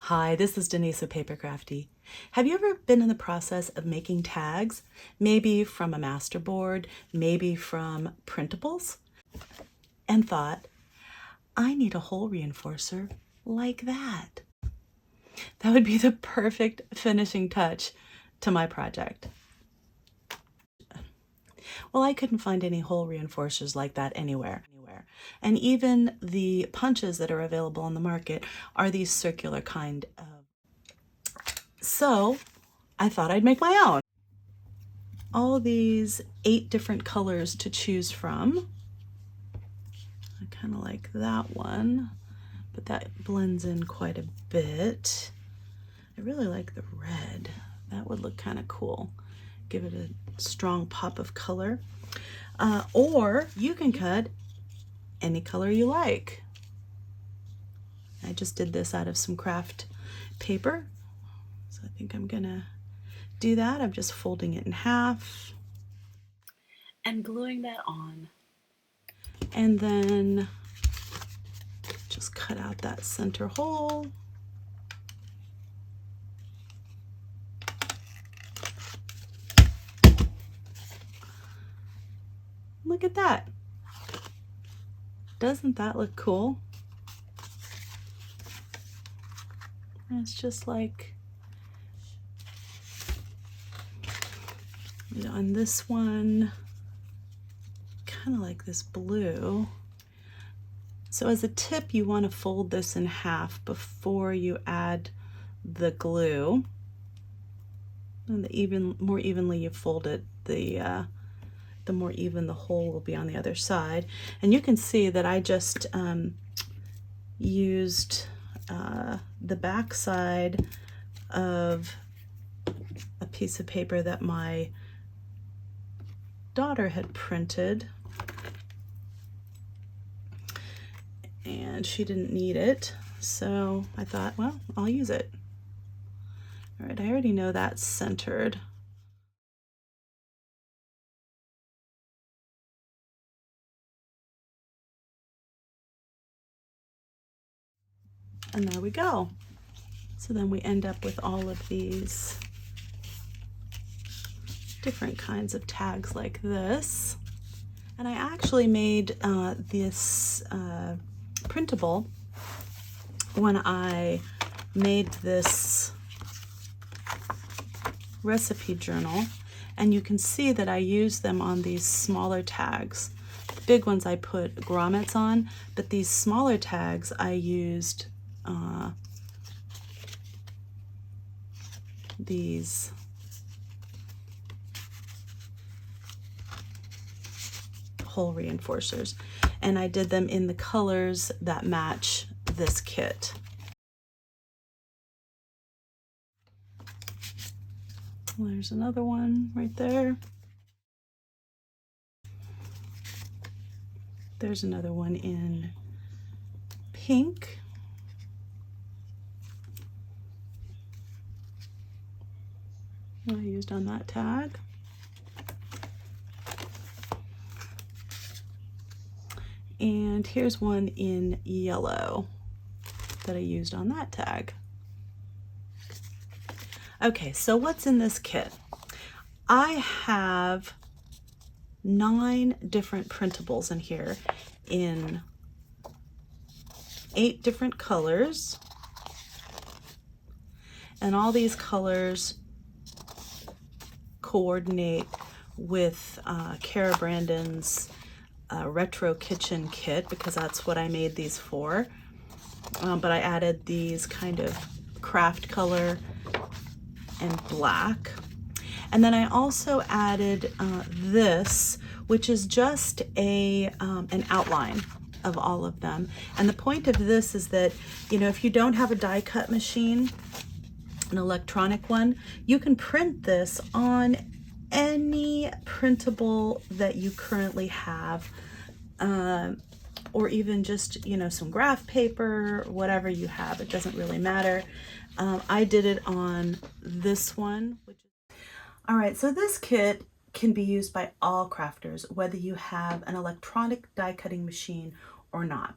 Hi, this is Denise of Paper Crafty. Have you ever been in the process of making tags? Maybe from a masterboard, maybe from printables? And thought, I need a hole reinforcer like that. That would be the perfect finishing touch to my project. Well, I couldn't find any hole reinforcers like that anywhere. And even the punches that are available on the market are these circular kind of. So I thought I'd make my own. All these 8 different colors to choose from. I kind of like that one, but that blends in quite a bit. I really like the red. That would look kind of cool. Give it a strong pop of color. Or you can cut any color you like. I just did this out of some craft paper, so I think I'm gonna do that. I'm just folding it in half and gluing that on, and then just cut out that center hole. Look at that. Doesn't that look cool? And it's just like, on this one, kind of like this blue. So as a tip, you want to fold this in half before you add the glue. And the more evenly you fold it, the more even the hole will be on the other side. And you can see that I just used the back side of a piece of paper that my daughter had printed, and she didn't need it, so I thought, well, I'll use it. All right, I already know that's centered. And there we go. So then we end up with all of these different kinds of tags like this. And I actually made this printable when I made this recipe journal, and you can see that I used them on these smaller tags. The big ones I put grommets on, but these smaller tags I used these hole reinforcers, and I did them in the colors that match this kit. There's another one right there. There's another one in pink. I used on that tag. And here's one in yellow that I used on that tag. Okay, so what's in this kit? I have 9 different printables in here in 8 different colors. And all these colors coordinate with Cara Brandon's retro kitchen kit, because that's what I made these for. But I added these kind of craft color and black. And then I also added this, which is just an outline of all of them. And the point of this is that, you know, if you don't have a die cut machine, an electronic one, you can print this on any printable that you currently have, or even just, you know, some graph paper, whatever you have, it doesn't really matter. I did it on this one. All right, so this kit can be used by all crafters, whether you have an electronic die cutting machine or not.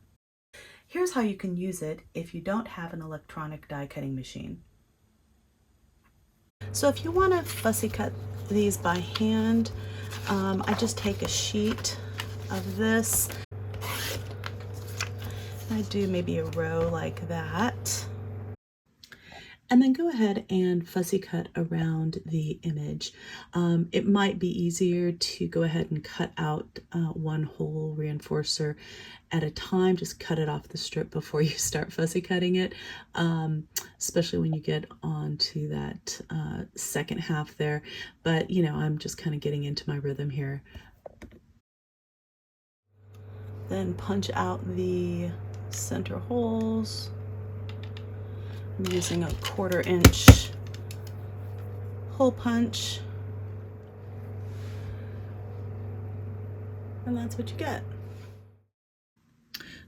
Here's how you can use it if you don't have an electronic die cutting machine. So if you want to fussy cut these by hand, I just take a sheet of this. I do maybe a row like that. And then go ahead and fussy cut around the image. It might be easier to go ahead and cut out one whole reinforcer at a time. Just cut it off the strip before you start fussy cutting it, especially when you get onto that second half there. But you know, I'm just kind of getting into my rhythm here. Then punch out the center holes. I'm using a 1/4 inch hole punch, and that's what you get.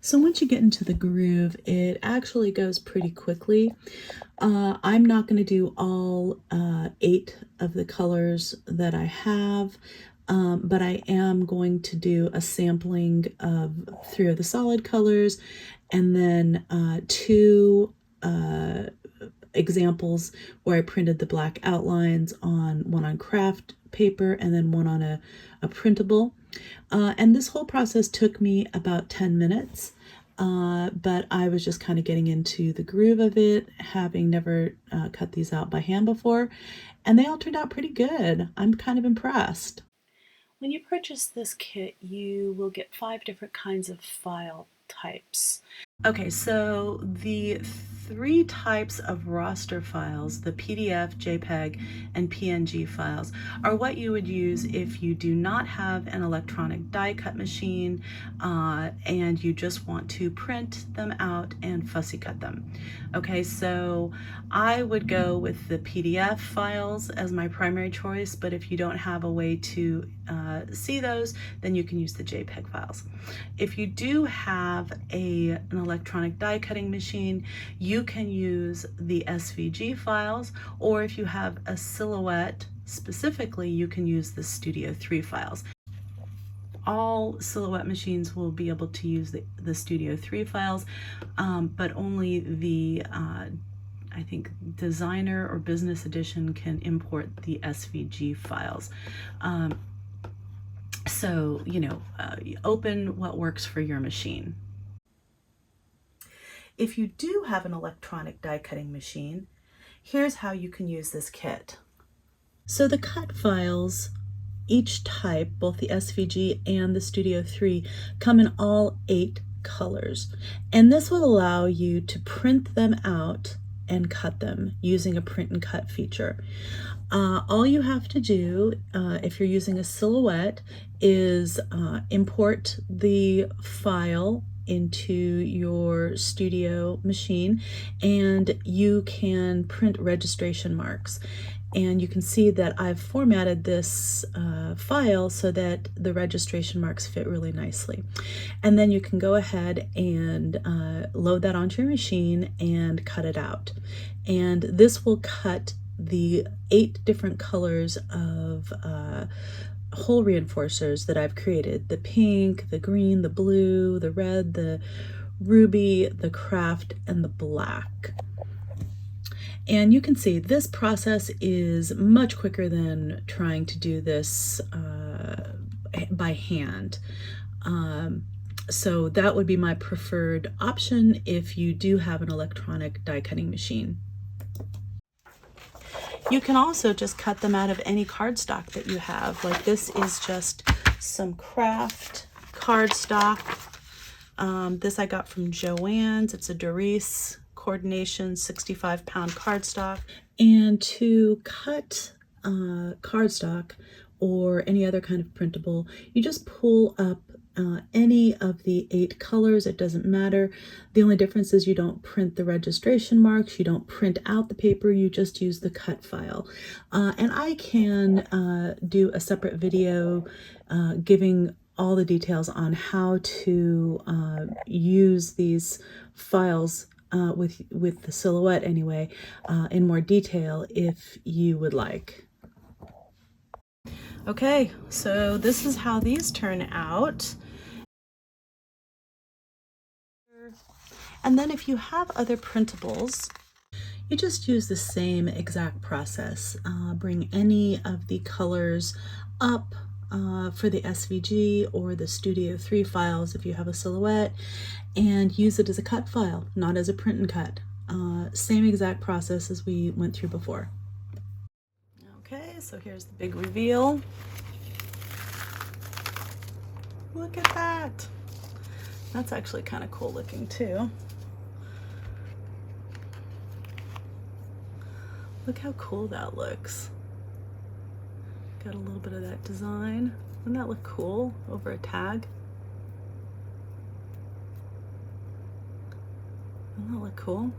So once you get into the groove, it actually goes pretty quickly. I'm not going to do all 8 of the colors that I have, but I am going to do a sampling of 3 of the solid colors, and then 2 examples where I printed the black outlines on one on kraft paper and then one on a printable. And this whole process took me about 10 minutes, but I was just kind of getting into the groove of it, having never cut these out by hand before, and they all turned out pretty good. I'm kind of impressed. When you purchase this kit, you will get 5 different kinds of file types. Okay, so the 3 types of raster files, the PDF, JPEG, and PNG files, are what you would use if you do not have an electronic die cut machine and you just want to print them out and fussy cut them. Okay, so I would go with the PDF files as my primary choice, but if you don't have a way to see those, then you can use the JPEG files. If you do have an electronic die cutting machine, you can use the SVG files, or if you have a Silhouette specifically, you can use the Studio 3 files. All Silhouette machines will be able to use the Studio 3 files, but only the I think Designer or Business Edition can import the SVG files. So, you know, open what works for your machine. If you do have an electronic die cutting machine, here's how you can use this kit. So the cut files, each type, both the SVG and the Studio 3, come in all 8 colors. And this will allow you to print them out and cut them using a print and cut feature. All you have to do, if you're using a Silhouette, is import the file into your Studio machine, and you can print registration marks. And you can see that I've formatted this file so that the registration marks fit really nicely. And then you can go ahead and load that onto your machine and cut it out. And this will cut the 8 different colors of hole reinforcers that I've created: the pink, the green, the blue, the red, the ruby, the kraft, and the black. And you can see this process is much quicker than trying to do this by hand. So that would be my preferred option if you do have an electronic die cutting machine. You can also just cut them out of any cardstock that you have. Like this is just some kraft cardstock. This I got from Joann's. It's a Doris Coordination 65-pound cardstock. And to cut cardstock or any other kind of printable, you just pull up any of the 8 colors. It doesn't matter. The only difference is you don't print the registration marks, you don't print out the paper, you just use the cut file. And I can do a separate video giving all the details on how to use these files with the Silhouette anyway, in more detail if you would like. Okay, so this is how these turn out. And then if you have other printables, you just use the same exact process. Bring any of the colors up for the SVG or the Studio 3 files if you have a silhouette, and use it as a cut file, not as a print and cut. Same exact process as we went through before. Okay, so here's the big reveal. Look at that. That's actually kind of cool looking too. Look how cool that looks. Got a little bit of that design. Doesn't that look cool over a tag? Doesn't that look cool?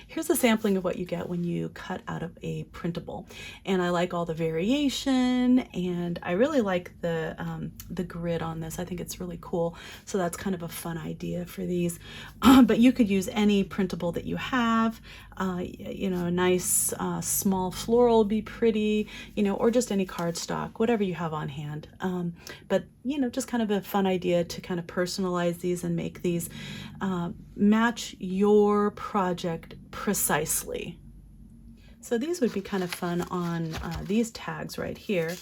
Here's a sampling of what you get when you cut out of a printable. And I like all the variation, and I really like the grid on this. I think it's really cool. So that's kind of a fun idea for these. But you could use any printable that you have. You know, a nice small floral would be pretty, you know, or just any cardstock, whatever you have on hand. But, you know, just kind of a fun idea to kind of personalize these and make these match your project precisely. So these would be kind of fun on these tags right here.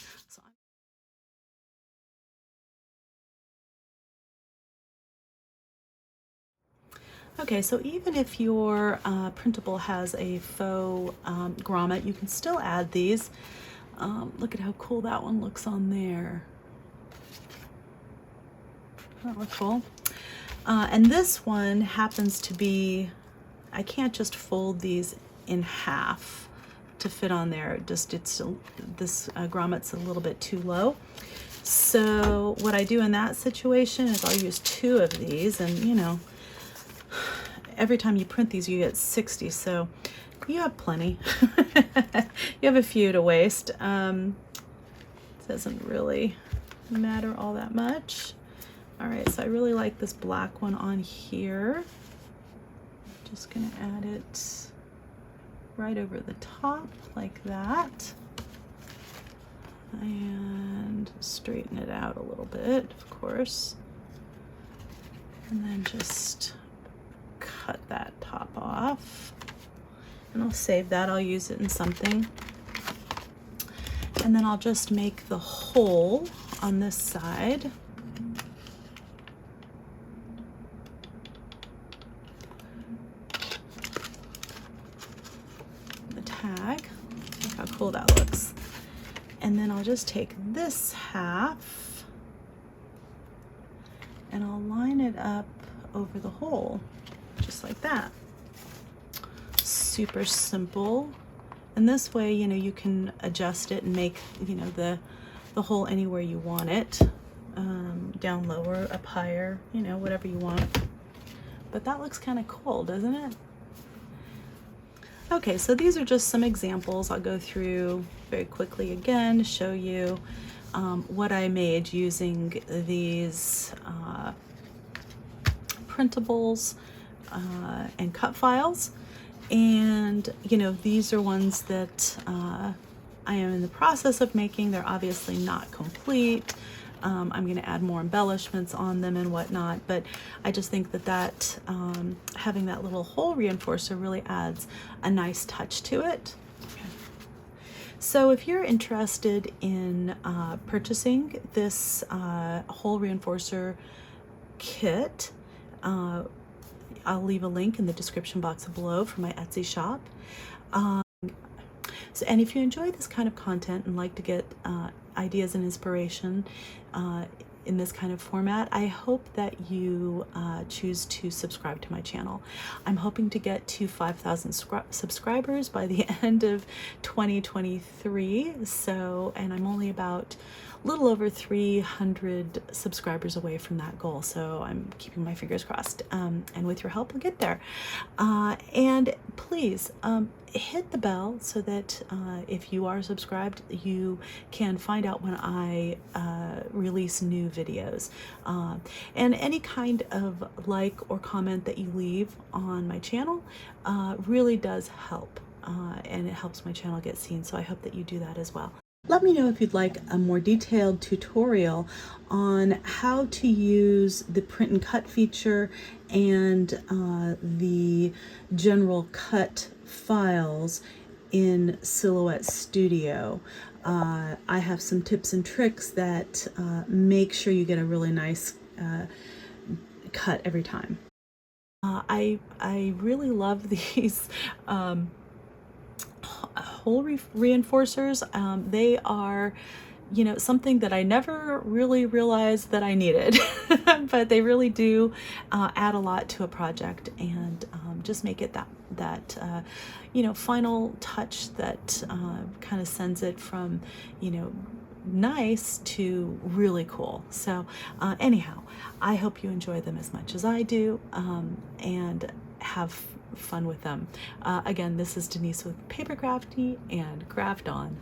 Okay, so even if your printable has a faux grommet, you can still add these. Look at how cool that one looks on there. Doesn't that look cool? And this one happens to be, I can't just fold these in half to fit on there. Just this grommet's a little bit too low. So what I do in that situation is I'll use 2 of these, and you know, every time you print these, you get 60, so you have plenty. You have a few to waste. It doesn't really matter all that much. All right, so I really like this black one on here. Just gonna add it right over the top like that. And straighten it out a little bit, of course. And then just cut that top off. And I'll save that, I'll use it in something. And then I'll just make the hole on this side. The tag, look how cool that looks. And then I'll just take this half and I'll line it up over the hole, just like that. Super simple. And this way, you know, you can adjust it and make, you know, the hole anywhere you want it. Down lower, up higher, you know, whatever you want. But that looks kind of cool, doesn't it? Okay, so these are just some examples. I'll go through very quickly again to show you what I made using these printables and cut files. And you know, these are ones that I am in the process of making. They're obviously not complete. I'm going to add more embellishments on them and whatnot, but I just think that having that little hole reinforcer really adds a nice touch to it. Okay. So if you're interested in purchasing this hole reinforcer kit, I'll leave a link in the description box below for my Etsy shop. And if you enjoy this kind of content and like to get ideas and inspiration in this kind of format, I hope that you choose to subscribe to my channel. I'm hoping to get to 5,000 subscribers by the end of 2023. So, and I'm only about a little over 300 subscribers away from that goal. So I'm keeping my fingers crossed. And with your help, we'll get there. And please hit the bell so that if you are subscribed, you can find out when I release new videos. And any kind of like or comment that you leave on my channel really does help. And it helps my channel get seen. So I hope that you do that as well. Let me know if you'd like a more detailed tutorial on how to use the print and cut feature and the general cut files in Silhouette Studio. I have some tips and tricks that make sure you get a really nice cut every time. I really love these hole reinforcers. They are, you know, something that I never really realized that I needed, but they really do add a lot to a project and just make it that you know, final touch that kind of sends it from, you know, nice to really cool. So anyhow, I hope you enjoy them as much as I do and have fun with them. Again, this is Denise with Paper Crafty, and craft on.